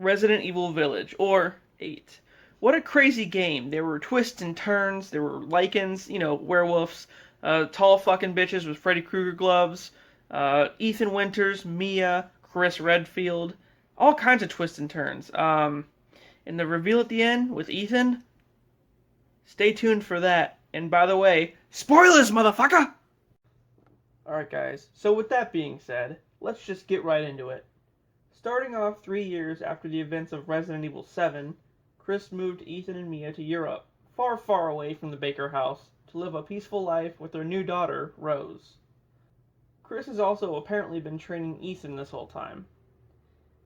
Resident Evil Village, or 8. What a crazy game. There were twists and turns, there were lichens, werewolves, tall fucking bitches with Freddy Krueger gloves, Ethan Winters, Mia, Chris Redfield, all kinds of twists and turns. And the reveal at the end with Ethan, stay tuned for that. And by the way, spoilers, motherfucker! Alright guys, so with that being said, let's just get right into it. Starting off 3 years after the events of Resident Evil 7, Chris moved Ethan and Mia to Europe, far, far away from the Baker house, to live a peaceful life with their new daughter, Rose. Chris has also apparently been training Ethan this whole time.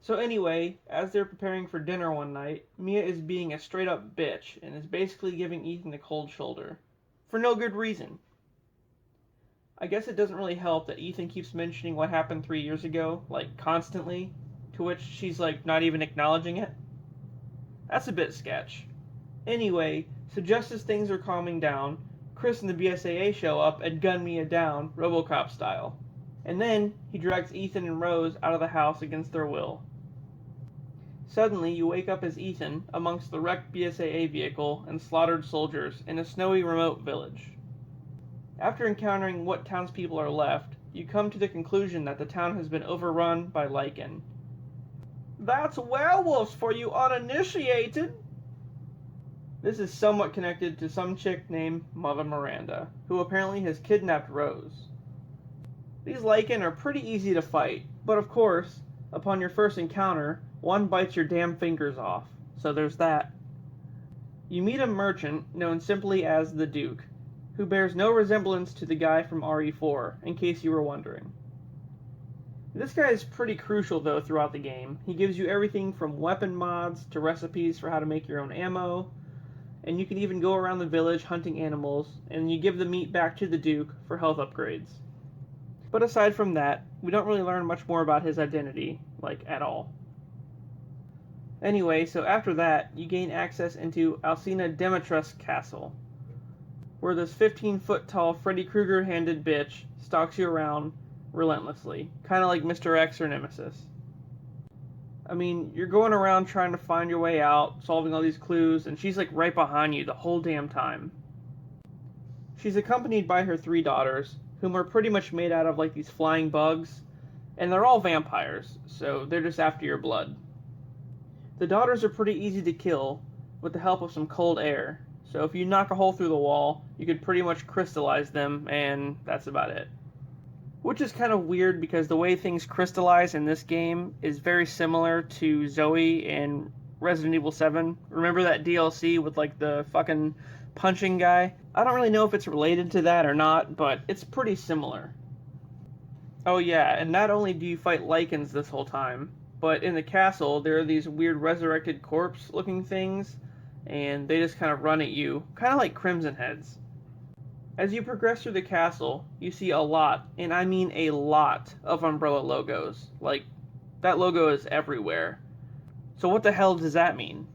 So anyway, as they're preparing for dinner one night, Mia is being a straight up bitch and is basically giving Ethan the cold shoulder. For no good reason. I guess it doesn't really help that Ethan keeps mentioning what happened 3 years ago, constantly, to which she's not even acknowledging it. That's a bit sketch. Anyway, so just as things are calming down, Chris and the BSAA show up and gun Mia down, RoboCop style. And then, he drags Ethan and Rose out of the house against their will. Suddenly, you wake up as Ethan amongst the wrecked BSAA vehicle and slaughtered soldiers in a snowy remote village. After encountering what townspeople are left, you come to the conclusion that the town has been overrun by lichen. That's werewolves for you uninitiated! This is somewhat connected to some chick named Mother Miranda, who apparently has kidnapped Rose. These lichen are pretty easy to fight, but of course, upon your first encounter, one bites your damn fingers off, so there's that. You meet a merchant known simply as the Duke, who bears no resemblance to the guy from RE4, in case you were wondering. This guy is pretty crucial though throughout the game. He gives you everything from weapon mods to recipes for how to make your own ammo, and you can even go around the village hunting animals, and you give the meat back to the Duke for health upgrades. But aside from that, we don't really learn much more about his identity, at all. Anyway, so after that, you gain access into Alcena Demetrus Castle, where this 15-foot tall Freddy Krueger-handed bitch stalks you around relentlessly, kind of like Mr. X or Nemesis. I mean, you're going around trying to find your way out, solving all these clues, and she's right behind you the whole damn time. She's accompanied by her 3 daughters, whom are pretty much made out of these flying bugs, and they're all vampires, so they're just after your blood. The daughters are pretty easy to kill with the help of some cold air, so if you knock a hole through the wall, you could pretty much crystallize them, and that's about it. Which is kind of weird because the way things crystallize in this game is very similar to Zoe in Resident Evil 7. Remember that DLC with the fucking punching guy? I don't really know if it's related to that or not, but it's pretty similar. Oh yeah, and not only do you fight lichens this whole time, but in the castle there are these weird resurrected corpse looking things, and they just kind of run at you, kind of like Crimson Heads. As you progress through the castle, you see a lot, and I mean a lot, of Umbrella logos. That logo is everywhere. So what the hell does that mean?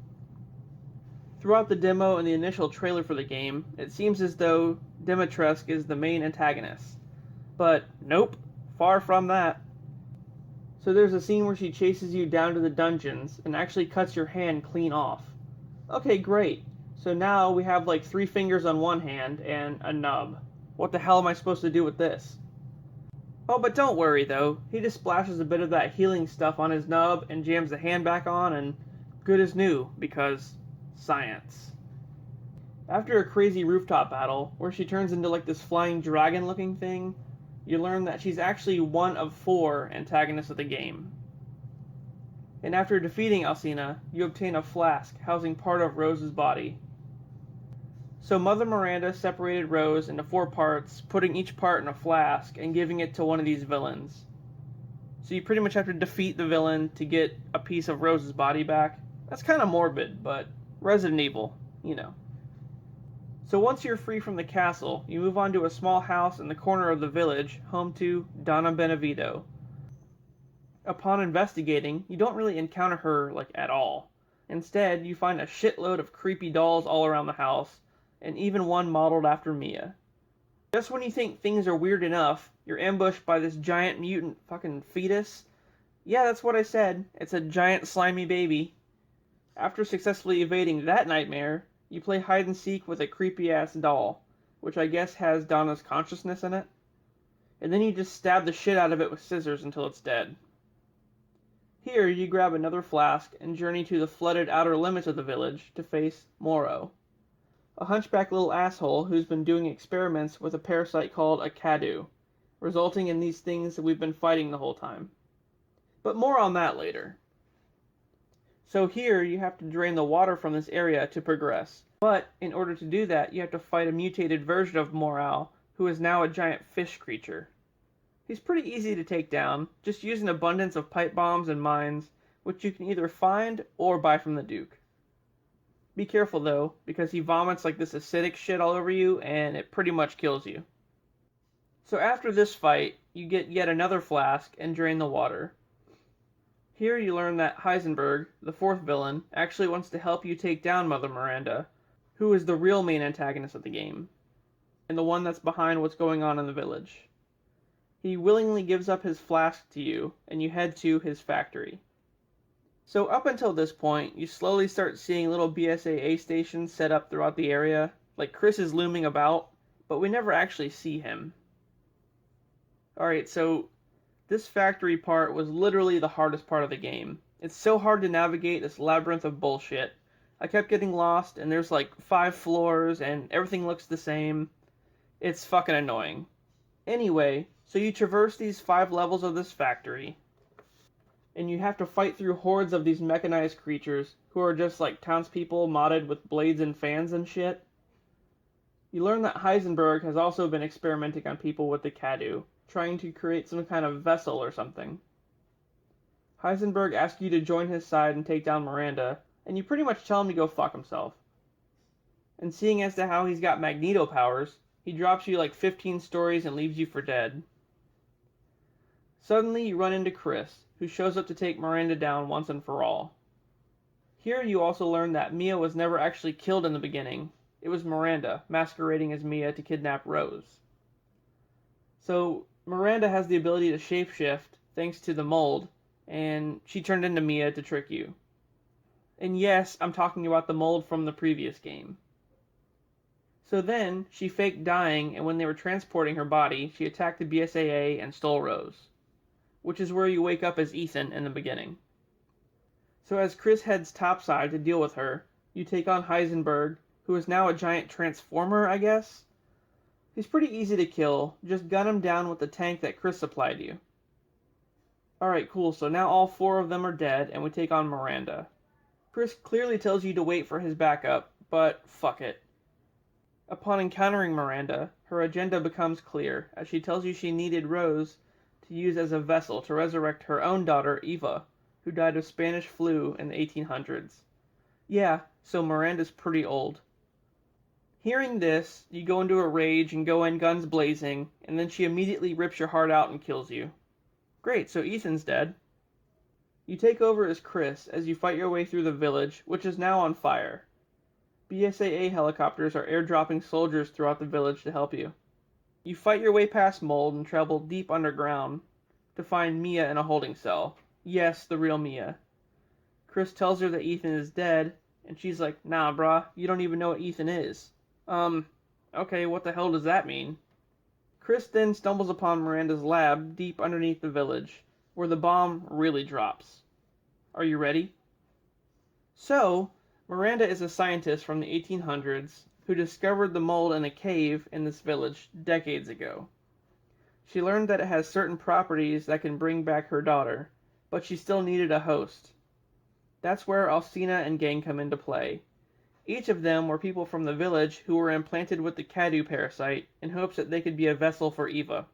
Throughout the demo and the initial trailer for the game, it seems as though Dimitrescu is the main antagonist. But nope, far from that. So there's a scene where she chases you down to the dungeons and actually cuts your hand clean off. Okay, great. So now we have 3 fingers on one hand and a nub. What the hell am I supposed to do with this? Oh, but don't worry though. He just splashes a bit of that healing stuff on his nub and jams the hand back on, and good as new, because science. After a crazy rooftop battle, where she turns into this flying dragon looking thing, you learn that she's actually one of 4 antagonists of the game. And after defeating Alcena, you obtain a flask housing part of Rose's body. So Mother Miranda separated Rose into 4 parts, putting each part in a flask and giving it to one of these villains. So you pretty much have to defeat the villain to get a piece of Rose's body back. That's kind of morbid, but Resident Evil, So once you're free from the castle, you move on to a small house in the corner of the village, home to Donna Benevito. Upon investigating, you don't really encounter her, at all. Instead, you find a shitload of creepy dolls all around the house, and even one modeled after Mia. Just when you think things are weird enough, you're ambushed by this giant mutant fucking fetus, Yeah, that's what I said. It's a giant slimy baby. After successfully evading that nightmare, you play hide and seek with a creepy ass doll, which I guess has Donna's consciousness in it, and then you just stab the shit out of it with scissors until it's dead. Here, you grab another flask and journey to the flooded outer limits of the village to face Moro, a hunchback little asshole who's been doing experiments with a parasite called a Cadu, resulting in these things that we've been fighting the whole time. But more on that later. So here, you have to drain the water from this area to progress. But in order to do that, you have to fight a mutated version of Morale, who is now a giant fish creature. He's pretty easy to take down, just use an abundance of pipe bombs and mines, which you can either find or buy from the Duke. Be careful though, because he vomits like this acidic shit all over you, and it pretty much kills you. So after this fight, you get yet another flask and drain the water. Here you learn that Heisenberg, the fourth villain, actually wants to help you take down Mother Miranda, who is the real main antagonist of the game, and the one that's behind what's going on in the village. He willingly gives up his flask to you, and you head to his factory. So up until this point, you slowly start seeing little BSAA stations set up throughout the area, like Chris is looming about, but we never actually see him. Alright, so this factory part was literally the hardest part of the game. It's so hard to navigate this labyrinth of bullshit. I kept getting lost, and there's like 5 floors, and everything looks the same. It's fucking annoying. Anyway, so you traverse these 5 levels of this factory, and you have to fight through hordes of these mechanized creatures who are just like townspeople modded with blades and fans and shit. You learn that Heisenberg has also been experimenting on people with the Cadu, trying to create some kind of vessel or something. Heisenberg asks you to join his side and take down Miranda, and you pretty much tell him to go fuck himself. And seeing as to how he's got Magneto powers, he drops you like 15 stories and leaves you for dead. Suddenly you run into Chris, who shows up to take Miranda down once and for all. Here you also learn that Mia was never actually killed in the beginning. It was Miranda, masquerading as Mia to kidnap Rose. So Miranda has the ability to shapeshift thanks to the mold, and she turned into Mia to trick you. And yes, I'm talking about the mold from the previous game. So then, she faked dying, and when they were transporting her body, she attacked the BSAA and stole Rose, which is where you wake up as Ethan in the beginning. So as Chris heads topside to deal with her, you take on Heisenberg, who is now a giant transformer, I guess? He's pretty easy to kill, just gun him down with the tank that Chris supplied you. Alright, cool, so now all 4 of them are dead, and we take on Miranda. Chris clearly tells you to wait for his backup, but fuck it. Upon encountering Miranda, her agenda becomes clear, as she tells you she needed Rose to use as a vessel to resurrect her own daughter, Eva, who died of Spanish flu in the 1800s. Yeah, so Miranda's pretty old. Hearing this, you go into a rage and go in guns blazing, and then she immediately rips your heart out and kills you. Great, so Ethan's dead. You take over as Chris as you fight your way through the village, which is now on fire. BSAA helicopters are airdropping soldiers throughout the village to help you. You fight your way past Mold and travel deep underground to find Mia in a holding cell. Yes, the real Mia. Chris tells her that Ethan is dead, and she's like, nah, brah, you don't even know what Ethan is. Okay, what the hell does that mean? Chris then stumbles upon Miranda's lab deep underneath the village, where the bomb really drops. Are you ready? So, Miranda is a scientist from the 1800s who discovered the mold in a cave in this village decades ago. She learned that it has certain properties that can bring back her daughter, but she still needed a host. That's where Alcena and gang come into play. Each of them were people from the village who were implanted with the Cadu parasite in hopes that they could be a vessel for Eva.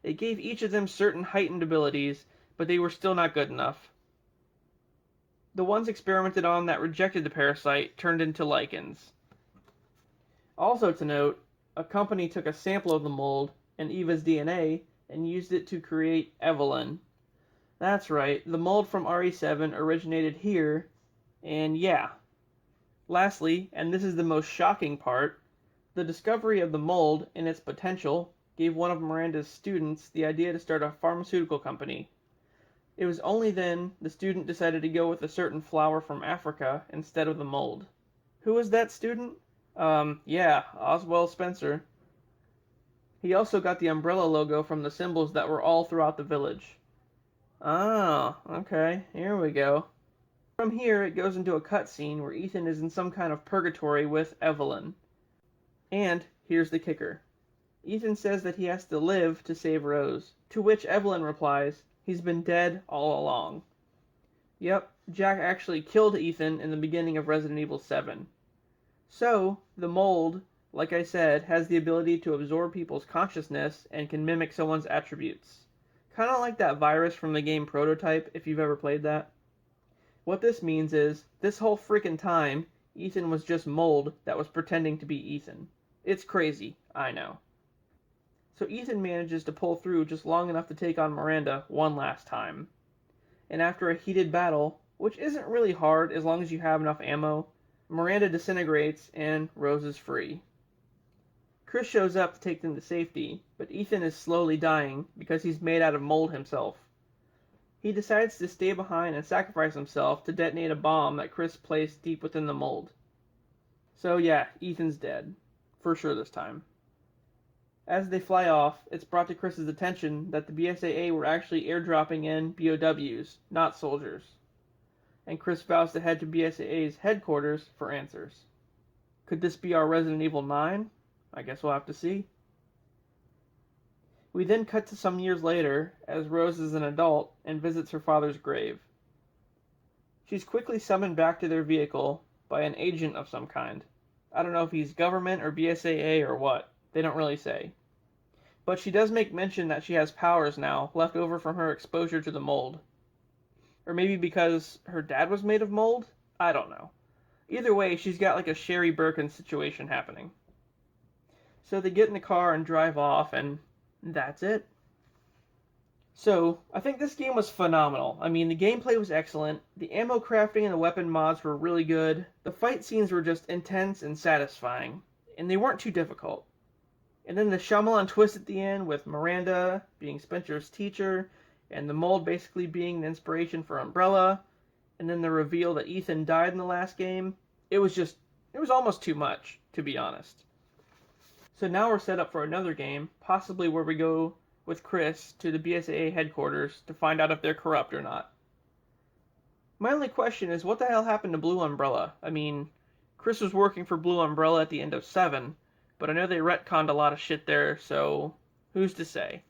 It gave each of them certain heightened abilities, but they were still not good enough. The ones experimented on that rejected the parasite turned into lichens. Also to note, a company took a sample of the mold and Eva's DNA and used it to create Evelyn. That's right, the mold from RE7 originated here, and yeah. Lastly, and this is the most shocking part, the discovery of the mold and its potential gave one of Miranda's students the idea to start a pharmaceutical company. It was only then the student decided to go with a certain flower from Africa instead of the mold. Who was that student? Yeah, Oswald Spencer. He also got the umbrella logo from the symbols that were all throughout the village. Oh, okay, here we go. From here, it goes into a cutscene where Ethan is in some kind of purgatory with Evelyn. And here's the kicker. Ethan says that he has to live to save Rose, to which Evelyn replies, he's been dead all along. Yep, Jack actually killed Ethan in the beginning of Resident Evil 7. So, the mold, like I said, has the ability to absorb people's consciousness and can mimic someone's attributes. Kind of like that virus from the game Prototype, if you've ever played that. What this means is, this whole freaking time, Ethan was just mold that was pretending to be Ethan. It's crazy, I know. So Ethan manages to pull through just long enough to take on Miranda one last time. And after a heated battle, which isn't really hard as long as you have enough ammo, Miranda disintegrates and Rose is free. Chris shows up to take them to safety, but Ethan is slowly dying because he's made out of mold himself. He decides to stay behind and sacrifice himself to detonate a bomb that Chris placed deep within the mold. So yeah, Ethan's dead. For sure this time. As they fly off, it's brought to Chris's attention that the BSAA were actually airdropping in BOWs, not soldiers. And Chris vows to head to BSAA's headquarters for answers. Could this be our Resident Evil 9? I guess we'll have to see. We then cut to some years later, as Rose is an adult and visits her father's grave. She's quickly summoned back to their vehicle by an agent of some kind. I don't know if he's government or BSAA or what. They don't really say. But she does make mention that she has powers now, left over from her exposure to the mold. Or maybe because her dad was made of mold? I don't know. Either way, she's got like a Sherry Birkin situation happening. So they get in the car and drive off, and that's it. So, I think this game was phenomenal. I mean, the gameplay was excellent, the ammo crafting and the weapon mods were really good, the fight scenes were just intense and satisfying, and they weren't too difficult. And then the Shyamalan twist at the end with Miranda being Spencer's teacher, and the mold basically being the inspiration for Umbrella, and then the reveal that Ethan died in the last game, it was almost too much, to be honest. So now we're set up for another game, possibly where we go with Chris to the BSAA headquarters to find out if they're corrupt or not. My only question is, what the hell happened to Blue Umbrella? I mean, Chris was working for Blue Umbrella at the end of 7, but I know they retconned a lot of shit there, so who's to say?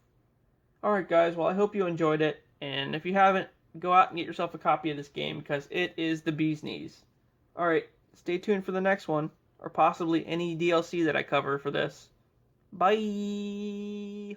Alright guys, well I hope you enjoyed it, and if you haven't, go out and get yourself a copy of this game, because it is the bee's knees. Alright, stay tuned for the next one, or possibly any DLC that I cover for this. Bye!